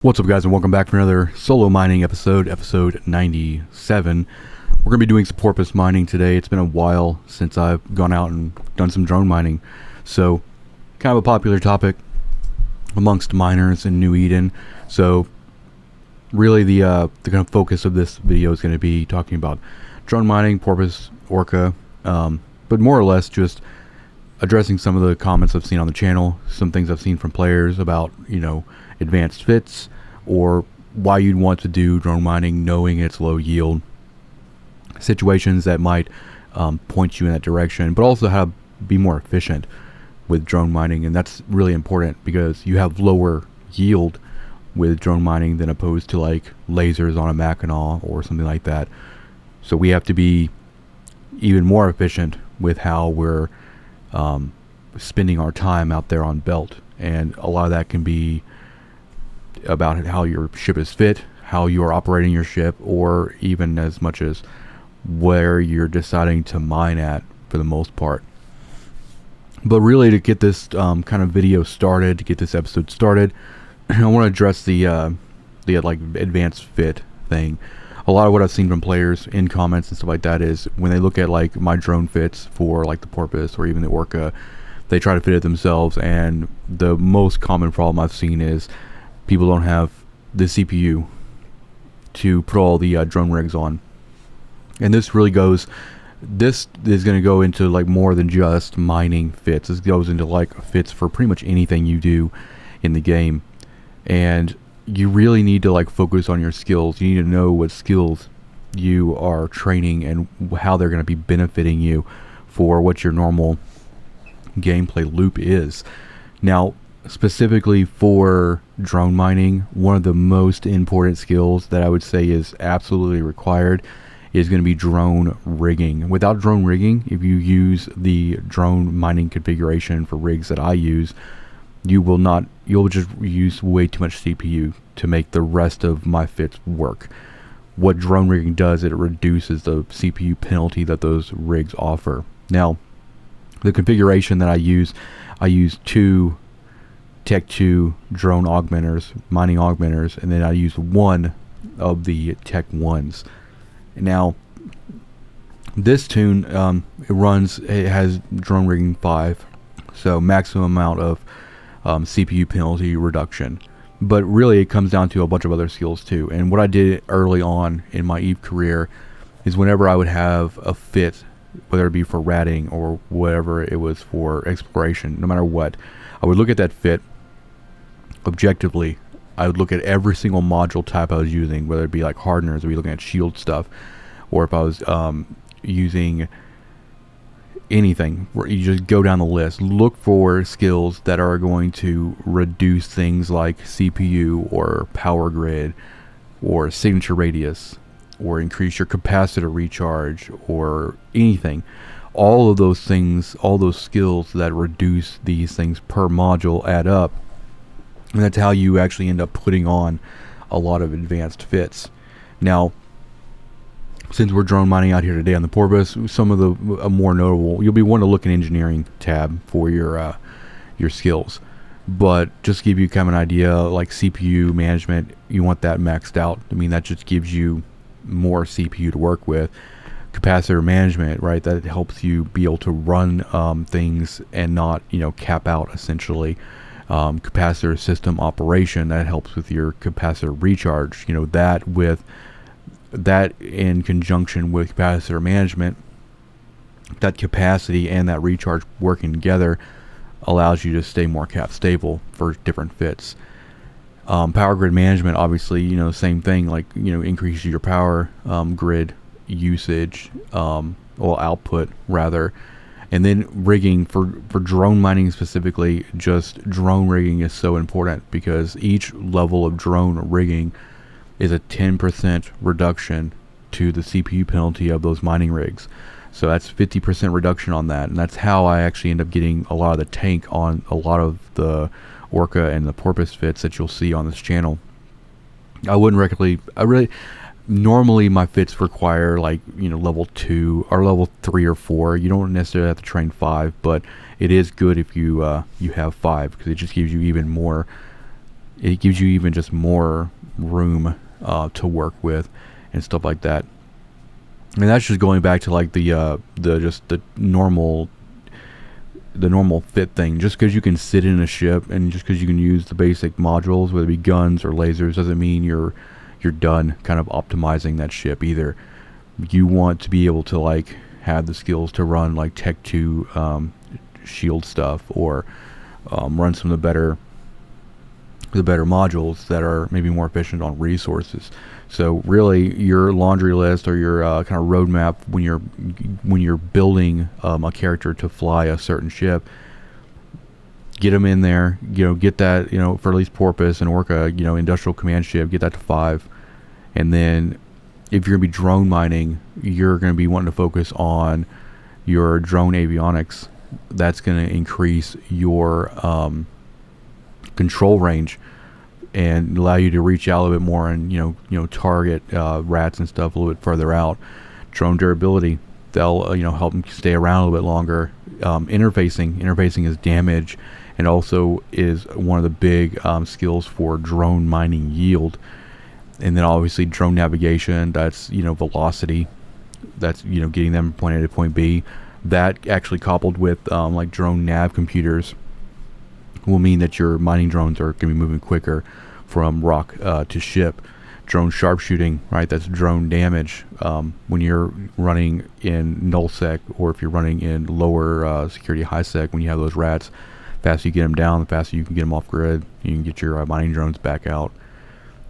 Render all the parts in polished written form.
What's up, guys, and welcome back for another solo mining episode 97. We're going to be doing some porpoise mining today. It's been a while since I've gone out and done some drone mining, so kind of a popular topic amongst miners in New Eden. So really the kind of focus of this video is going to be talking about drone mining, porpoise, orca, but more or less just addressing some of the comments I've seen on the channel, some things I've seen from players about, advanced fits, or why you'd want to do drone mining knowing it's low yield, situations that might point you in that direction, but also how to be more efficient with drone mining. And that's really important because you have lower yield with drone mining than opposed to like lasers on a Mackinac or something like that. So we have to be even more efficient with how we're spending our time out there on belt, and a lot of that can be about how your ship is fit, how you're operating your ship, or even as much as where you're deciding to mine at for the most part. But really, to get this kind of video started, to get this episode started, I want to address the like advanced fit thing. A lot of what I've seen from players in comments and stuff like that is when they look at like my drone fits for like the porpoise or even the orca, they try to fit it themselves, and the most common problem I've seen is people don't have the CPU to put all the drone rigs on. And this is going to go into like more than just mining fits. This goes into like fits for pretty much anything you do in the game. And you really need to like focus on your skills. You need to know what skills you are training and how they're going to be benefiting you for what your normal gameplay loop is. Now, specifically for drone mining, one of the most important skills that I would say is absolutely required is going to be drone rigging. Without drone rigging, if you use the drone mining configuration for rigs that I use, you'll just use way too much CPU to make the rest of my fits work. What drone rigging does, it reduces the CPU penalty that those rigs offer. Now, the configuration that I use two Tech 2 drone augmenters, mining augmenters, and then I use one of the Tech 1s. Now, this tune, it has drone rigging 5, so maximum amount of CPU penalty reduction. But really, it comes down to a bunch of other skills too. And what I did early on in my EVE career is whenever I would have a fit, whether it be for ratting or whatever it was for exploration, no matter what, I would look at that fit objectively. I would look at every single module type I was using, whether it be like hardeners, or be looking at shield stuff, or if I was using anything. Where you just go down the list, look for skills that are going to reduce things like CPU or power grid or signature radius, or increase your capacitor recharge, or anything. All of those things, all those skills that reduce these things per module add up, and that's how you actually end up putting on a lot of advanced fits. Now, since we're drone mining out here today on the Porpoise, some of the more notable, you'll be wanting to look in engineering tab for your skills. But just to give you kind of an idea, like CPU management, you want that maxed out. I mean, that just gives you more CPU to work with. Capacitor management, right? That helps you be able to run things and not, cap out essentially. Capacitor system operation, that helps with your capacitor recharge. That in conjunction with capacitor management, that capacity and that recharge working together allows you to stay more cap stable for different fits. Power grid management, obviously, same thing, like, increases your power grid usage, output rather. And then rigging for drone mining specifically, just drone rigging is so important because each level of drone rigging is a 10% reduction to the CPU penalty of those mining rigs. So that's 50% reduction on that, and that's how I actually end up getting a lot of the tank on a lot of the orca and the porpoise fits that you'll see on this channel. Normally my fits require like level 2 or level 3 or 4. You don't necessarily have to train 5, but it is good if you have 5, because it just gives you even more it gives you even just more room to work with and stuff like that. And that's just going back to like the normal fit thing. Just because you can sit in a ship and just because you can use the basic modules, whether it be guns or lasers, doesn't mean you're done kind of optimizing that ship either. You want to be able to like have the skills to run like Tech 2 shield stuff, or run some of the better modules that are maybe more efficient on resources. So really, your laundry list or your kind of roadmap when you're building a character to fly a certain ship, get them in there. Get that for at least Porpoise and Orca, industrial command ship, get that to 5, and then if you're gonna be drone mining, you're gonna be wanting to focus on your drone avionics. That's gonna increase your control range and allow you to reach out a little bit more and target rats and stuff a little bit further out. Drone durability, they'll help them stay around a little bit longer. Interfacing is damage, and also is one of the big skills for drone mining yield. And then obviously drone navigation, that's velocity, that's getting them from point A to point B. That actually coupled with like drone nav computers will mean that your mining drones are going to be moving quicker from rock to ship. Drone sharpshooting, right? That's drone damage. When you're running in nullsec, or if you're running in lower security high sec, when you have those rats, the faster you get them down, the faster you can get them off grid. You can get your mining drones back out.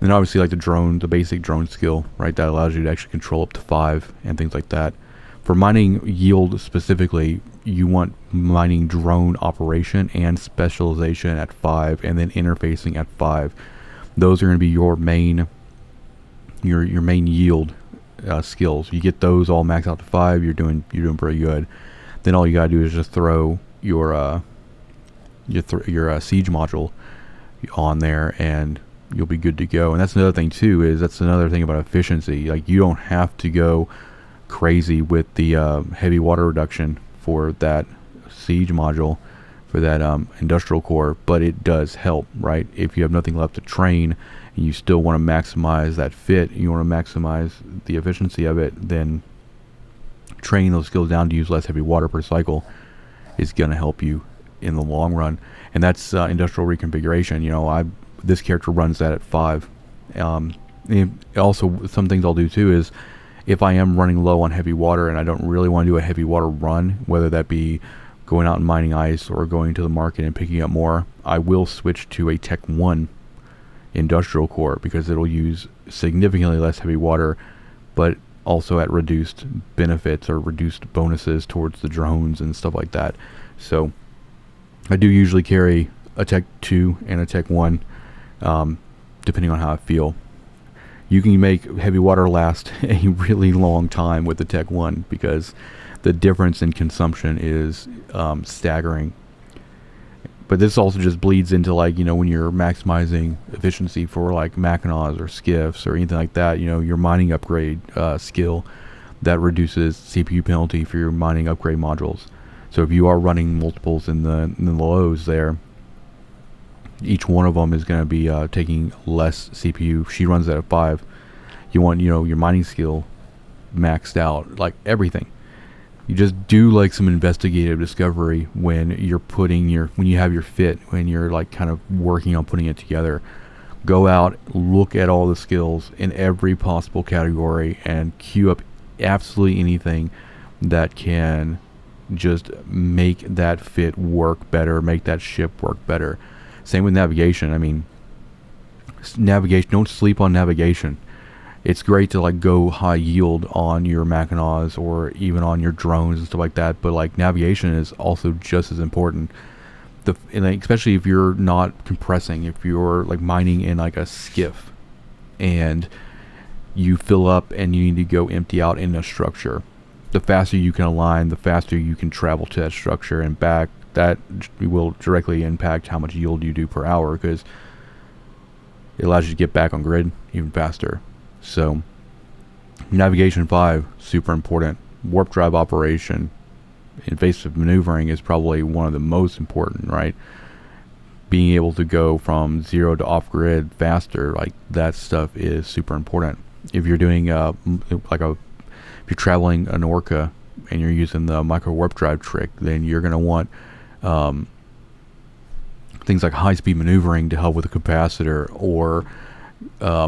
And obviously like the basic drone skill, right? That allows you to actually control up to 5 and things like that. For mining yield specifically, you want mining drone operation and specialization at 5, and then interfacing at 5. Those are going to be your main yield skills. You get those all maxed out to 5, you're doing pretty good. Then all you gotta do is just throw your siege module on there, and you'll be good to go. And that's another thing too, that's another thing about efficiency. Like, you don't have to go crazy with the heavy water reduction for that siege module, for that industrial core, but it does help, right? If you have nothing left to train and you still want to maximize that fit, you want to maximize the efficiency of it, then training those skills down to use less heavy water per cycle is going to help you in the long run. And that's industrial reconfiguration. This character runs that at 5. And also, some things I'll do too is, if I am running low on heavy water and I don't really want to do a heavy water run, whether that be going out and mining ice or going to the market and picking up more, I will switch to a Tech 1 industrial core, because it'll use significantly less heavy water, but also at reduced benefits or reduced bonuses towards the drones and stuff like that. So I do usually carry a Tech 2 and a Tech 1, depending on how I feel. You can make heavy water last a really long time with the Tech 1, because the difference in consumption is staggering. But this also just bleeds into, like, when you're maximizing efficiency for like Mackinaws or skiffs or anything like that, your mining upgrade skill, that reduces CPU penalty for your mining upgrade modules. So if you are running multiples in the lows there, each one of them is going to be taking less CPU. She runs that at 5. You want your mining skill maxed out, like everything. You just do like some investigative discovery when you're when you have your fit, when you're like kind of working on putting it together. Go out, look at all the skills in every possible category, and queue up absolutely anything that can just make that fit work better, make that ship work better. Same with navigation. I mean, navigation, don't sleep on navigation. It's great to like go high yield on your Mackinaws or even on your drones and stuff like that, but like navigation is also just as important. And especially if you're not compressing, if you're like mining in like a skiff and you fill up and you need to go empty out in a structure, the faster you can align, the faster you can travel to that structure and back. That will directly impact how much yield you do per hour, because it allows you to get back on grid even faster. So navigation 5, super important. Warp drive operation, invasive maneuvering is probably one of the most important, right? being able to go from zero to off grid faster, like that stuff is super important. If you're doing if you're traveling an Orca and you're using the micro warp drive trick, then you're going to want things like high speed maneuvering to help with the capacitor, or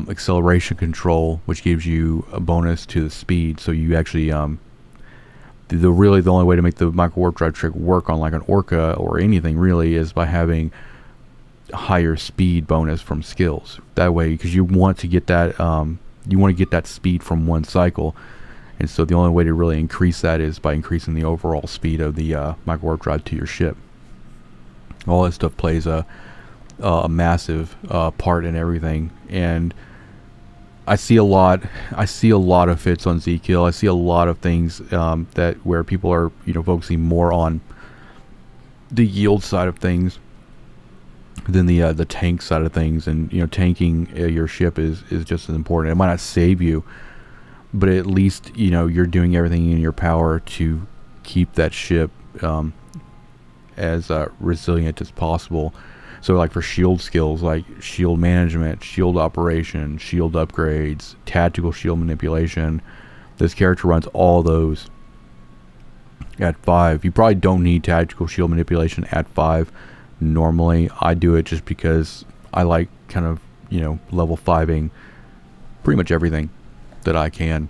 acceleration control, which gives you a bonus to the speed. So you actually the only way to make the micro warp drive trick work on like an Orca or anything really is by having higher speed bonus from skills. That way, because you want to get that speed from one cycle, and so the only way to really increase that is by increasing the overall speed of the micro warp drive to your ship. All that stuff plays a massive part in everything, and I see a lot of fits on Zkill. I see a lot of things that where people are focusing more on the yield side of things than the tank side of things, and tanking your ship is just as important. It might not save you, but at least you're doing everything in your power to keep that ship as resilient as possible. So like for shield skills, like shield management, shield operation, shield upgrades, tactical shield manipulation, this character runs all those at 5. You probably don't need tactical shield manipulation at 5 normally. I do it just because I like kind of level 5ing pretty much everything that I can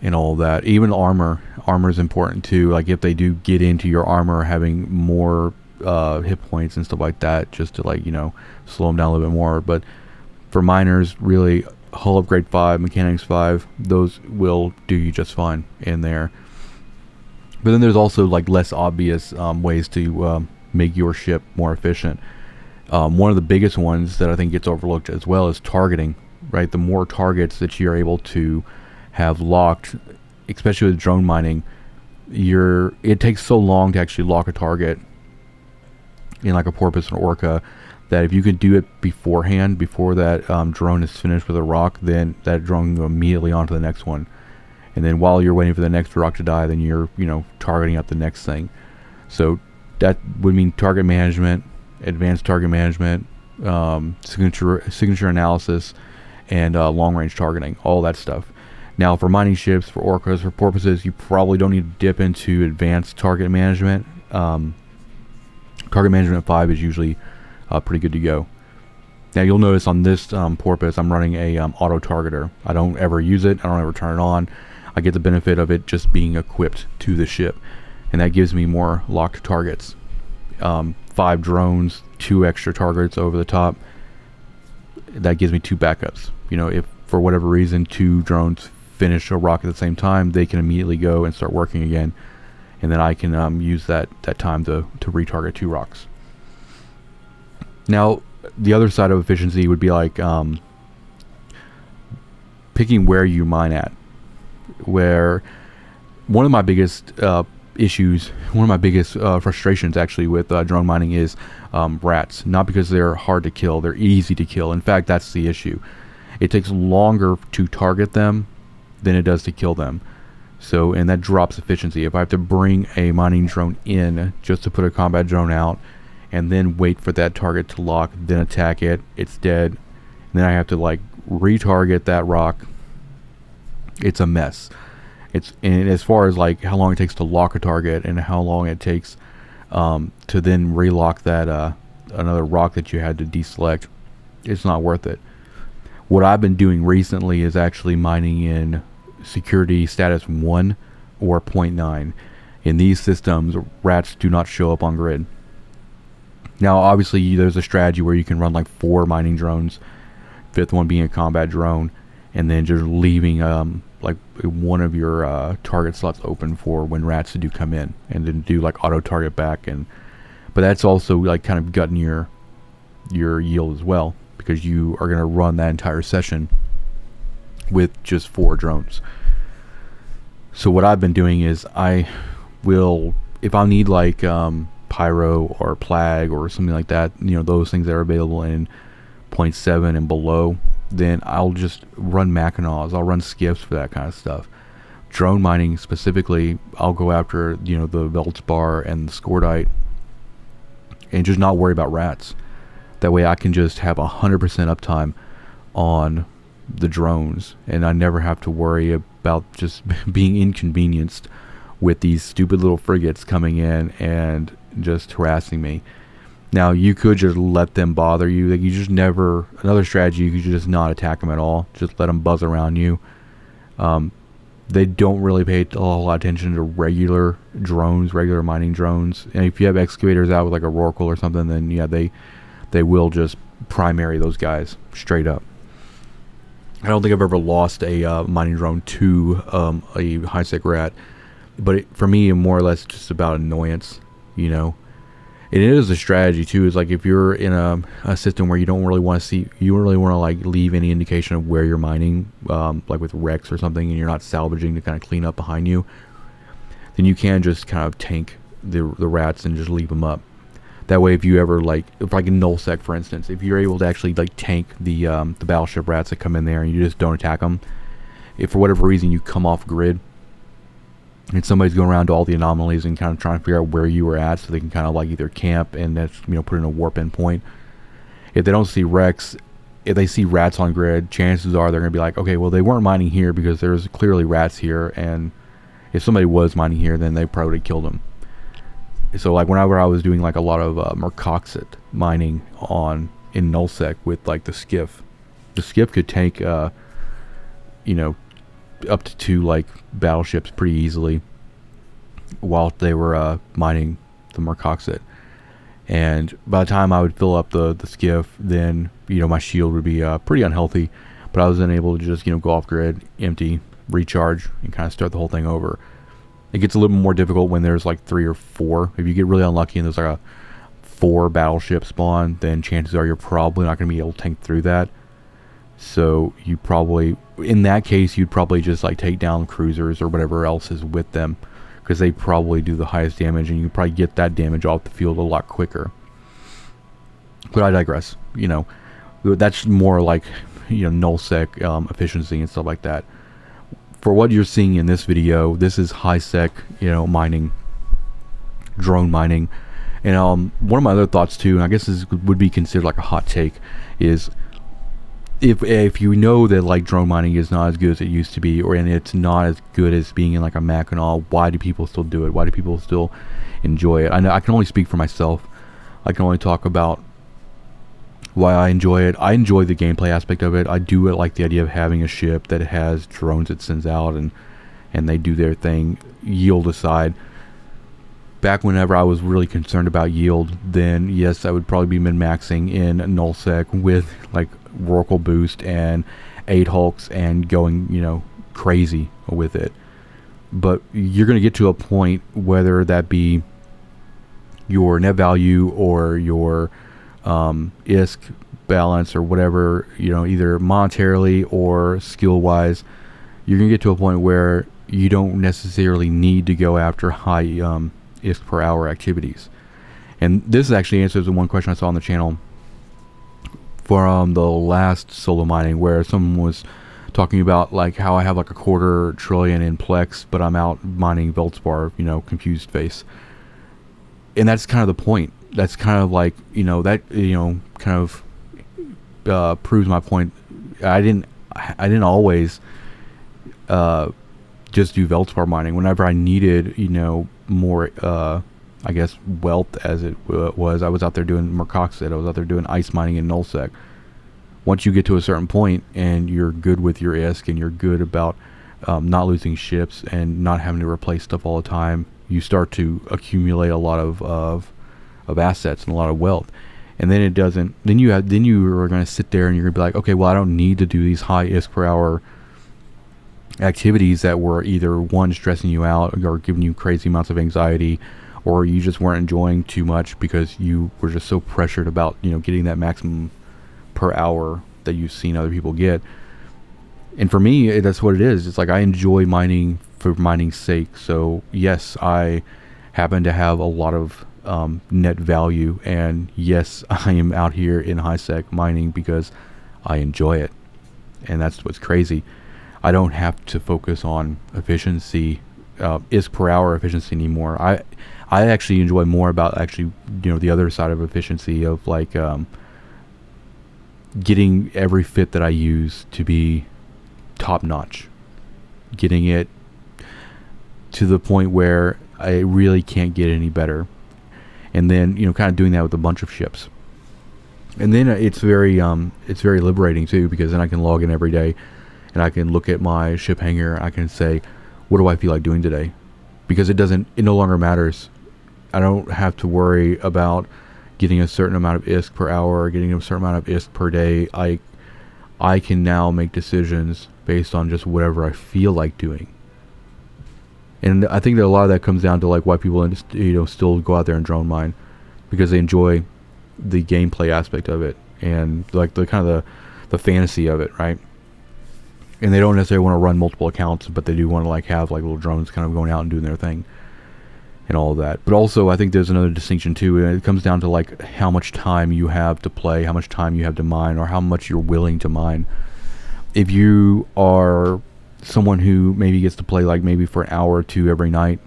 and all that. Even armor is important too. Like if they do get into your armor, having more hit points and stuff like that, just to slow them down a little bit more. But for miners, really, hull upgrade 5, mechanics 5, those will do you just fine in there. But then there's also like less obvious ways to make your ship more efficient. One of the biggest ones that I think gets overlooked as well is targeting, right? The more targets that you're able to have locked, especially with drone mining, it takes so long to actually lock a target in like a Porpoise and Orca, that if you can do it beforehand, before that drone is finished with a rock, then that drone can go immediately on to the next one. And then while you're waiting for the next rock to die, then you're targeting up the next thing. So that would mean target management, advanced target management, signature analysis, and long range targeting, all that stuff. Now for mining ships, for Orcas, for Porpoises, you probably don't need to dip into advanced target management. Target management 5 is usually pretty good to go. Now you'll notice on this Porpoise, I'm running a auto targeter. I don't ever use it. I don't ever turn it on. I get the benefit of it just being equipped to the ship, and that gives me more locked targets. 5 drones, 2 extra targets over the top. That gives me 2 backups. If for whatever reason 2 drones finish a rock at the same time, they can immediately go and start working again. And then I can use that time to retarget 2 rocks. Now, the other side of efficiency would be like picking where you mine at. Where one of my biggest frustrations actually with drone mining is rats. Not because they're hard to kill, they're easy to kill. In fact, that's the issue. It takes longer to target them than it does to kill them. So, and that drops efficiency. If I have to bring a mining drone in just to put a combat drone out, and then wait for that target to lock, then attack it, it's dead, and then I have to like retarget that rock, it's a mess. And as far as like how long it takes to lock a target and how long it takes to then relock that another rock that you had to deselect, it's not worth it. What I've been doing recently is actually mining in security status 1 or 0.9. In these systems, rats do not show up on grid. Now obviously there's a strategy where you can run like 4 mining drones, 5th one being a combat drone, and then just leaving like one of your target slots open for when rats do come in, and then do like auto target back. But that's also like kind of gutting your yield as well, because you are going to run that entire session with just 4 drones. So what I've been doing is I will, if I need like pyro or plag or something like that, those things that are available in 0.7 and below, then I'll just run Mackinaws. I'll run skiffs for that kind of stuff. Drone mining specifically, I'll go after the Veldspar and the Scordite and just not worry about rats. That way I can just have 100% uptime on the drones, and I never have to worry about just being inconvenienced with these stupid little frigates coming in and just harassing me. Now, you could just let them bother you. Like, you just never, another strategy, you could just not attack them at all. Just let them buzz around you. They don't really pay a lot of attention to regular drones, regular mining drones. And if you have excavators out with like a Rorqual or something, then yeah, they will just primary those guys straight up. I don't think I've ever lost a mining drone to a high-sec rat, but for me, more or less just about annoyance, you know. And it is a strategy too. Is like if you're in a system where you don't really want to see, you don't really want to like leave any indication of where you're mining, like with wrecks or something, and you're not salvaging to kind of clean up behind you, then you can just kind of tank the rats and just leave them up. That way, if you ever like in nullsec, for instance, if you're able to actually like tank the battleship rats that come in there and you just don't attack them, if for whatever reason you come off grid and somebody's going around to all the anomalies and kind of trying to figure out where you were at, so they can kind of like either camp and that's, you know, put in a warp endpoint. If they don't see wrecks, if they see rats on grid, chances are they're going to be like, okay, well, they weren't mining here because there's clearly rats here, and if somebody was mining here, then they probably killed them. So like whenever I was doing like a lot of Mercoxit mining in nullsec with like the skiff could tank you know, up to 2 like battleships pretty easily while they were mining the Mercoxit. And by the time I would fill up the skiff, then, you know, my shield would be pretty unhealthy, but I was then able to just, you know, go off grid, empty, recharge, and kind of start the whole thing over. It gets a little more difficult when there's like 3 or 4. If you get really unlucky and there's like a 4 battleship spawn, then chances are you're probably not going to be able to tank through that. So you probably, in that case, you'd probably just like take down cruisers or whatever else is with them, because they probably do the highest damage, and you probably get that damage off the field a lot quicker. But I digress. You know, that's more like, you know, nullsec efficiency and stuff like that. For what you're seeing in this video, this is high sec, you know, mining, drone mining. And one of my other thoughts too, and I guess this would be considered like a hot take, is if you know that like drone mining is not as good as it used to be, and it's not as good as being in like a Mac and all, why do people still do it? Why do people still enjoy it? I know I can only speak for myself. I can only talk about why I enjoy it. I enjoy the gameplay aspect of it. I do like the idea of having a ship that has drones it sends out, and they do their thing, yield aside. Back whenever I was really concerned about yield, then yes, I would probably be min-maxing in nullsec with like Rorqual boost and 8 hulks and going, you know, crazy with it. But you're going to get to a point, whether that be your net value or your ISK balance or whatever, you know, either monetarily or skill wise, you're gonna get to a point where you don't necessarily need to go after high ISK per hour activities. And this actually answers the one question I saw on the channel for the last solo mining, where someone was talking about like how I have like a 250 trillion in Plex, but I'm out mining Veldspar, you know, confused face. And that's kind of the point. That's kind of like, you know, that, you know, kind of proves my point. I didn't always just do Veldspar mining. Whenever I needed, you know, more, I guess, wealth as it was, I was out there doing Mercoxit. I was out there doing ice mining in nullsec. Once you get to a certain point and you're good with your ISK and you're good about not losing ships and not having to replace stuff all the time, you start to accumulate a lot of assets and a lot of wealth. And then it doesn't, then you are going to sit there and you're going to be like, okay, well, I don't need to do these high ISK per hour activities that were either one, stressing you out or giving you crazy amounts of anxiety, or you just weren't enjoying too much because you were just so pressured about, you know, getting that maximum per hour that you've seen other people get. And for me, that's what it is. It's like I enjoy mining for mining's sake. So yes, I happen to have a lot of net value, and yes, I am out here in high sec mining because I enjoy it. And that's what's crazy. I don't have to focus on efficiency ISK per hour efficiency anymore. I actually enjoy more about actually, the other side of efficiency of like getting every fit that I use to be top notch, getting it to the point where I really can't get any better, and then kind of doing that with a bunch of ships. And then it's very liberating too, because then I can log in every day and I can look at my ship hangar. I can say, what do I feel like doing today? Because it no longer matters. I don't have to worry about getting a certain amount of ISK per hour or getting a certain amount of ISK per day. I can now make decisions based on just whatever I feel like doing. And I think that a lot of that comes down to like why people still go out there and drone mine, because they enjoy the gameplay aspect of it and like the kind of the fantasy of it, right? And they don't necessarily want to run multiple accounts, but they do want to like have like little drones kind of going out and doing their thing and all of that. But also I think there's another distinction too, and it comes down to like how much time you have to play, how much time you have to mine, or how much you're willing to mine. If you are someone who maybe gets to play like maybe for an hour or two every night,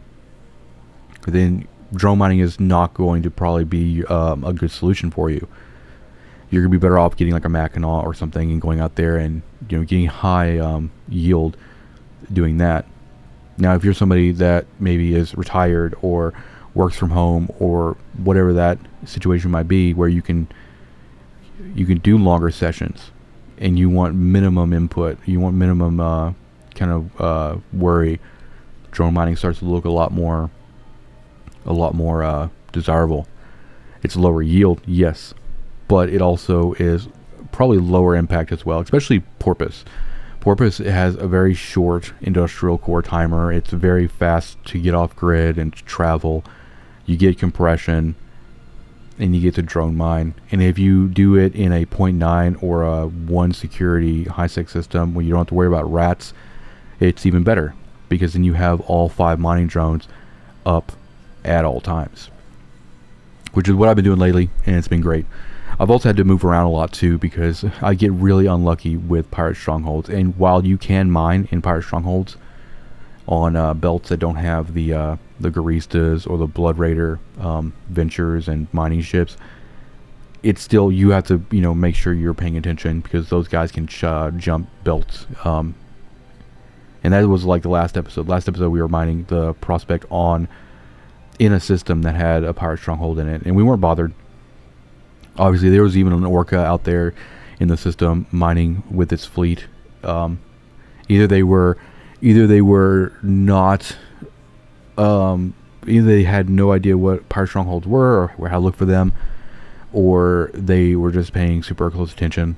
then drone mining is not going to probably be a good solution for you. You're going to be better off getting like a Mackinac or something and going out there and getting high yield doing that. Now if you're somebody that maybe is retired or works from home or whatever that situation might be, where you can do longer sessions and you want minimum input, you want minimum worry, drone mining starts to look a lot more desirable. It's lower yield, yes, but it also is probably lower impact as well, especially Porpoise. Porpoise has a very short industrial core timer. It's very fast to get off grid and to travel. You get compression and you get to drone mine. And if you do it in a 0.9 or a 1 security high-sec system where you don't have to worry about rats, it's even better, because then you have all 5 mining drones up at all times, which is what I've been doing lately, and it's been great. I've also had to move around a lot too, because I get really unlucky with pirate strongholds. And while you can mine in pirate strongholds on belts that don't have the Garistas or the Blood Raider ventures and mining ships, it's still, you have to make sure you're paying attention, because those guys can jump belts. And that was like the last episode. Last episode we were mining the prospect in a system that had a pirate stronghold in it, and we weren't bothered. Obviously, there was even an orca out there in the system mining with its fleet. Either they had no idea what pirate strongholds were or how to look for them, or they were just paying super close attention,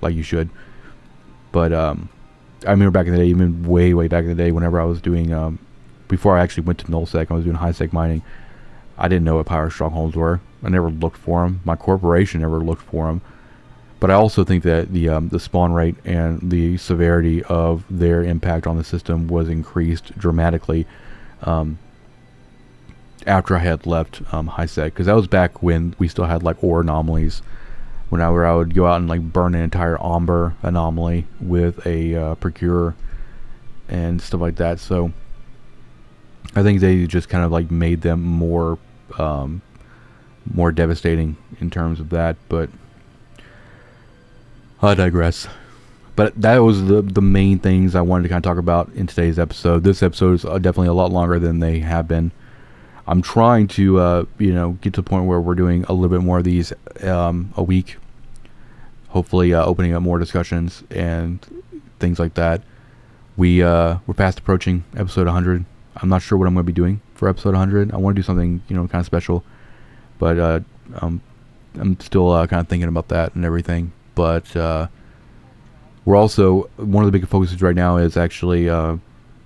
like you should. But I remember back in the day, even way back in the day, whenever I was doing before I actually went to nullsec, I was doing high-sec mining. I didn't know what pirate strongholds were. I never looked for them. My corporation never looked for them. But I also think that the spawn rate and the severity of their impact on the system was increased dramatically after I had left high-sec, because that was back when we still had like ore anomalies, when I would go out and like burn an entire Omber anomaly with a procurer and stuff like that. So I think they just kind of like made them more devastating in terms of that, but I digress. But that was the main things I wanted to kind of talk about in today's episode. This episode is definitely a lot longer than they have been. I'm trying to get to the point where we're doing a little bit more of these a week, hopefully opening up more discussions and things like that. We're fast approaching episode 100. I'm not sure what I'm going to be doing for episode 100. I want to do something kind of special, but I'm still kind of thinking about that and everything. But we're also, one of the big focuses right now is actually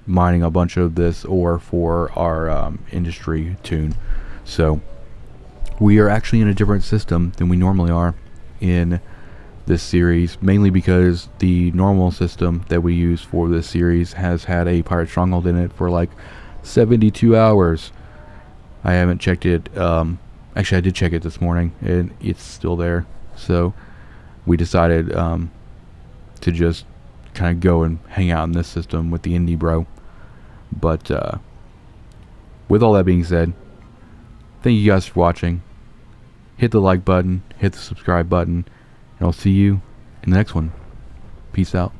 mining a bunch of this ore for our industry tune. So we are actually in a different system than we normally are in this series, mainly because the normal system that we use for this series has had a pirate stronghold in it for like 72 hours. I haven't checked it. Actually, I did check it this morning, and it's still there. So we decided to just kind of go and hang out in this system with the indie bro. But with all that being said, thank you guys for watching. Hit the like button, hit the subscribe button, and I'll see you in the next one. Peace out.